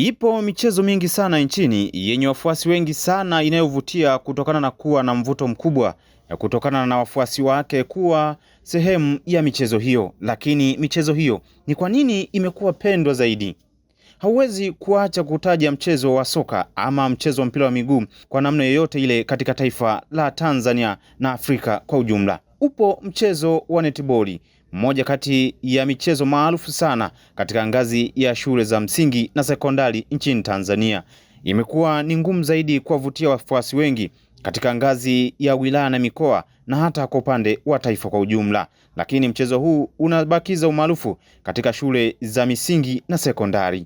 Ipo michezo mingi sana nchini yenye wafuasi wengi sana inayovutia kutokana na kuwa na mvuto mkubwa ya kutokana na wafuasi wake kuwa sehemu ya michezo hiyo. Lakini michezo hiyo ni kwa nini imekuwa pendwa zaidi? Hauwezi kuacha kutaja mchezo wa soka ama mchezo wa mpira wa miguu kwa namna yoyote ile katika taifa la Tanzania na Afrika kwa ujumla. Upo mchezo wa netball, mmoja kati ya michezo maarufu sana katika ngazi ya shule za msingi na sekondari nchini Tanzania. Imekuwa ni ngumu zaidi kuwavutia wafuasi wengi katika ngazi ya wilaya na mikoa na hata kwa upande wa taifa kwa ujumla. Lakini mchezo huu unabakiza umaarufu katika shule za misingi na sekondari.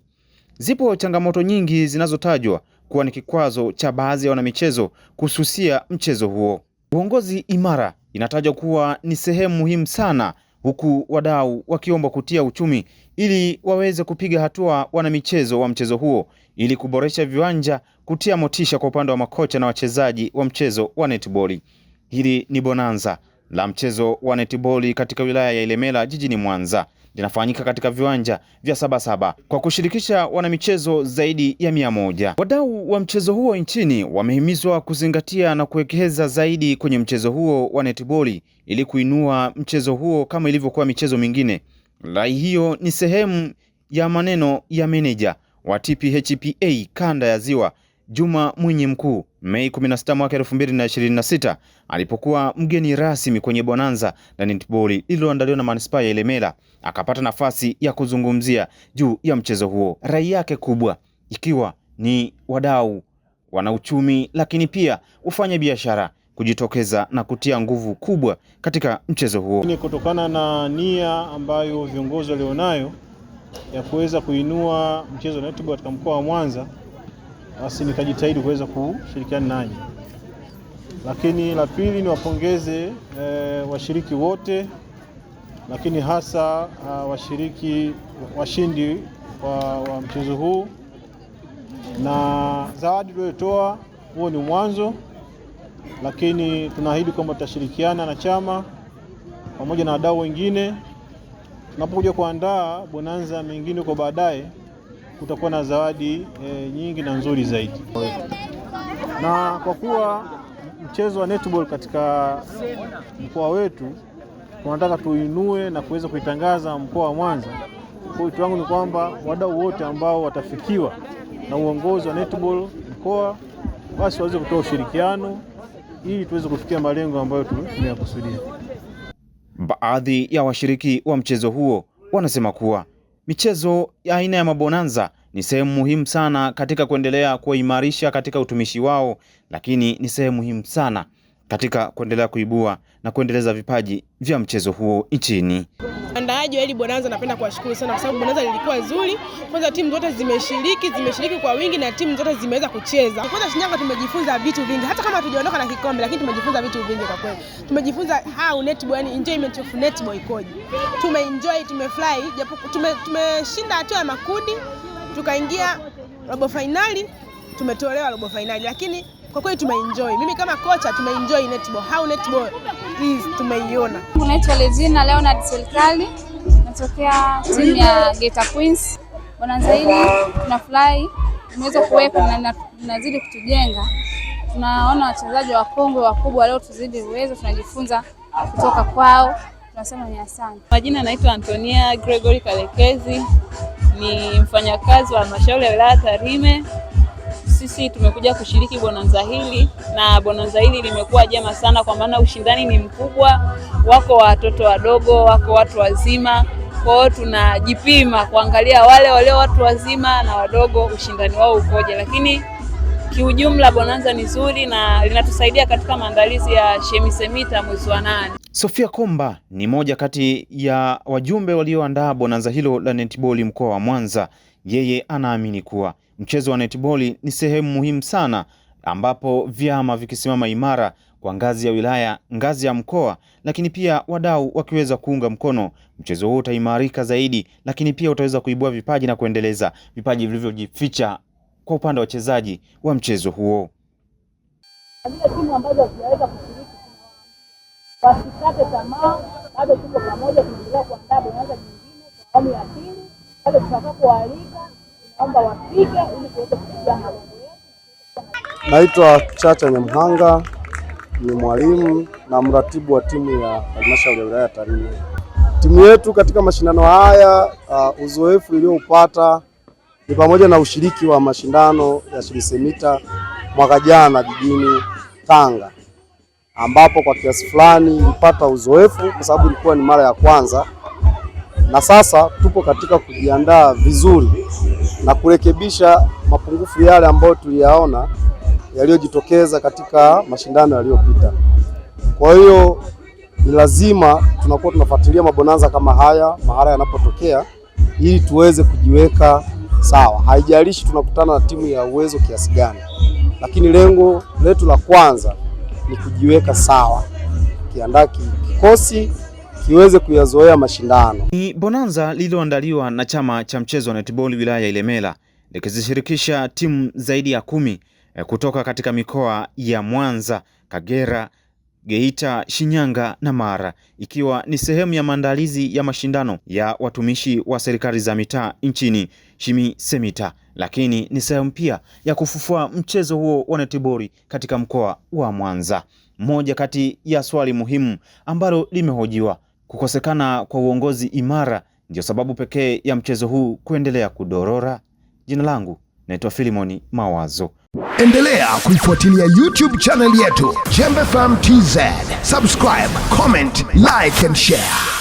Zipo changamoto nyingi zinazotajwa kuwa ni kikwazo cha baadhi ya wanamichezo kususia mchezo huo. Uongozi imara inatajwa kuwa ni sehemu muhimu sana, huku wadau wakiomba kutia uchumi ili waweze kupiga hatua wanamichezo wa mchezo huo ili kuboresha viwanja, kutia motisha kwa upande wa makocha na wachezaji wa mchezo wa netball. Hili ni bonanza la mchezo wa netball katika wilaya ya Ilemela jijini Mwanza. Linafanyika katika viwanja vya Sabasaba kwa kushirikisha wanamichezo zaidi ya 100. Wadau wa mchezo huo nchini wamehimizwa kuzingatia na kuwekeza zaidi kwenye mchezo huo wa netball ili kuinua mchezo huo kama ilivyokuwa michezo mingine. Rai hiyo ni sehemu ya maneno ya meneja wa TPHPA kanda ya Ziwa Juma Mwinyi Mkuu Mei 16 mwaka 2026 alipokuwa mgeni rasmi kwenye bonanza la netball lililoandaliwa na manispaa ya Ilemela. Akapata nafasi ya kuzungumzia juu ya mchezo huo. Rai yake kubwa ikiwa ni wadau, wanauchumi, lakini pia ufanye biashara kujitokeza na kutia nguvu kubwa katika mchezo huo. Ni kutokana na nia ambayo viongozi walionayo ya kuweza kuinua mchezo wa netball katika mkoa wa Mwanza, basi nikajitahidi kuweza kushirikiana nanyi. Lakini la pili ni wapongeze washiriki wote, lakini hasa washindi wa mchezo huu, na zawadi tuliotoa huo ni mwanzo, lakini tunaahidi kwamba tutashirikiana na chama pamoja na wadau wengine tunapokuja kuandaa bonanza mengine kwa baadaye. Kutakuwa na zawadi nyingi na nzuri zaidi. Na kwa kuwa mchezo wa netball katika mkoa wetu tunataka tuinue na kuweza kuitangaza mkoa wa Mwanza, kwa wito wangu ni kwamba wadau wote ambao watafikiwa na uongozi wa netball mkoa basi waweze kutoa ushirikiano ili tuweze kufikia malengo ambayo tumeyakusudia. Baadhi ya washiriki wa mchezo huo wanasema kuwa michezo ya aina ya mabonanza ni sehemu muhimu sana katika kuendelea kuimarisha katika utumishi wao, lakini ni sehemu muhimu sana katika kuendelea kuibua na kuendeleza vipaji vya mchezo huo nchini. Waandaaji wa hili bonanza napenda kuwashukuru sana kwa sababu bonanza lilikuwa zuri. Kwanza timu zote zimeshiriki kwa wingi na timu zote zimeweza kucheza. Kwanza Shinyanga tumejifunza vitu vingi, hata kama hatujaondoka na kikombe lakini tumejifunza vitu vingi kwa kweli. Tumejifunza how netball, yani enjoyment of netball ikoje. Tumeenjoy, tumefly, japo tumeshinda hatua ya makundi, tukaingia robo finali, tumetolewa robo finali, lakini kwa kweli tumeenjoy. Mimi kama kocha tumeenjoy netball. How netball is tumeiona. Naitwa Lezina Leonard Serikali, natokea timu ya Geita Queens. Bonanza hili tunafurahi, tumeweza kuweka na tunazidi kutujenga. Tunaona wachezaji wa Kongo wakubwa leo tuzidi uwezo, tunajifunza kutoka kwao. Tunasema ni asante. Majina naitwa Antonia Gregory Kalekezi, ni mfanyakazi wa halmashauri ya wilaya Tarime. Sisi tumekuja kushiriki bonanza hili na bonanza hili limekuwa jema sana kwa maana ushindani ni mkubwa. Wako watoto wadogo, wako watu wazima. Kwa hiyo tunajipima kuangalia wale watu wazima na wadogo ushindani wao ukoje, lakini kiujumla bonanza ni zuri na linatusaidia katika maandalizi ya Shemisemita mwezi wa 8. Sofia Komba ni moja kati ya wajumbe walioandaa bonanza hilo la netball mkoa wa Mwanza. Yeye anaamini kuwa mchezo wa netball ni sehemu muhimu sana ambapo vyama vikisimama imara kwa ngazi ya wilaya, ngazi ya mkoa, lakini pia wadau wakiweza kuunga mkono, mchezo huo utaimarika zaidi, lakini pia utaweza kuibua vipaji na kuendeleza vipaji vilivyojificha kwa upande wa wachezaji wa mchezo huo. Timu ambazo hazijaweza kushiriki wasikate tamaa, bado tuko pamoja, tunaendelea kuandaa bonanza nyingine kwa awamu ya pili. Bado tutakapoalika naomba wafike ili tuweze kupiga malengo yetu. Naitwa Chacha Nyamhanga, ni mwalimu na mratibu wa timu ya halmashauri ya wilaya ya Tarime. Timu yetu katika mashindano haya uzoefu iliyoupata ni pamoja na ushiriki wa mashindano ya Shirisemita mwaka jana jijini Tanga, ambapo kwa kiasi fulani ilipata uzoefu kwa sababu ilikuwa ni mara ya kwanza, na sasa tupo katika kujiandaa vizuri na kurekebisha mapungufu yale ambayo tuliyaona yaliyojitokeza katika mashindano yaliyopita. Kwa hiyo ni lazima tunakuwa tunafuatilia mabonanza kama haya mahali yanapotokea ili tuweze kujiweka sawa. Haijalishi tunakutana na timu ya uwezo kiasi gani, lakini lengo letu la kwanza ni kujiweka sawa, kiandaa kikosi kiweze kuyazoea mashindano. Ni bonanza lililoandaliwa na chama cha mchezo wa netball wilaya ya Ilemela likizishirikisha timu zaidi ya 10 kutoka katika mikoa ya Mwanza, Kagera, Geita, Shinyanga na Mara, ikiwa ni sehemu ya maandalizi ya mashindano ya watumishi wa serikali za mitaa nchini Shirisemita, lakini ni sehemu pia ya kufufua mchezo huo wa netball katika mkoa wa Mwanza. Moja kati ya swali muhimu ambalo limehojiwa, kukosekana kwa uongozi imara ndio sababu pekee ya mchezo huu kuendelea kudorora. Jina langu naitwa Filimoni Mawazo. Endelea kuifuatilia YouTube channel yetu Jembe FM TZ. Subscribe, comment, like and share.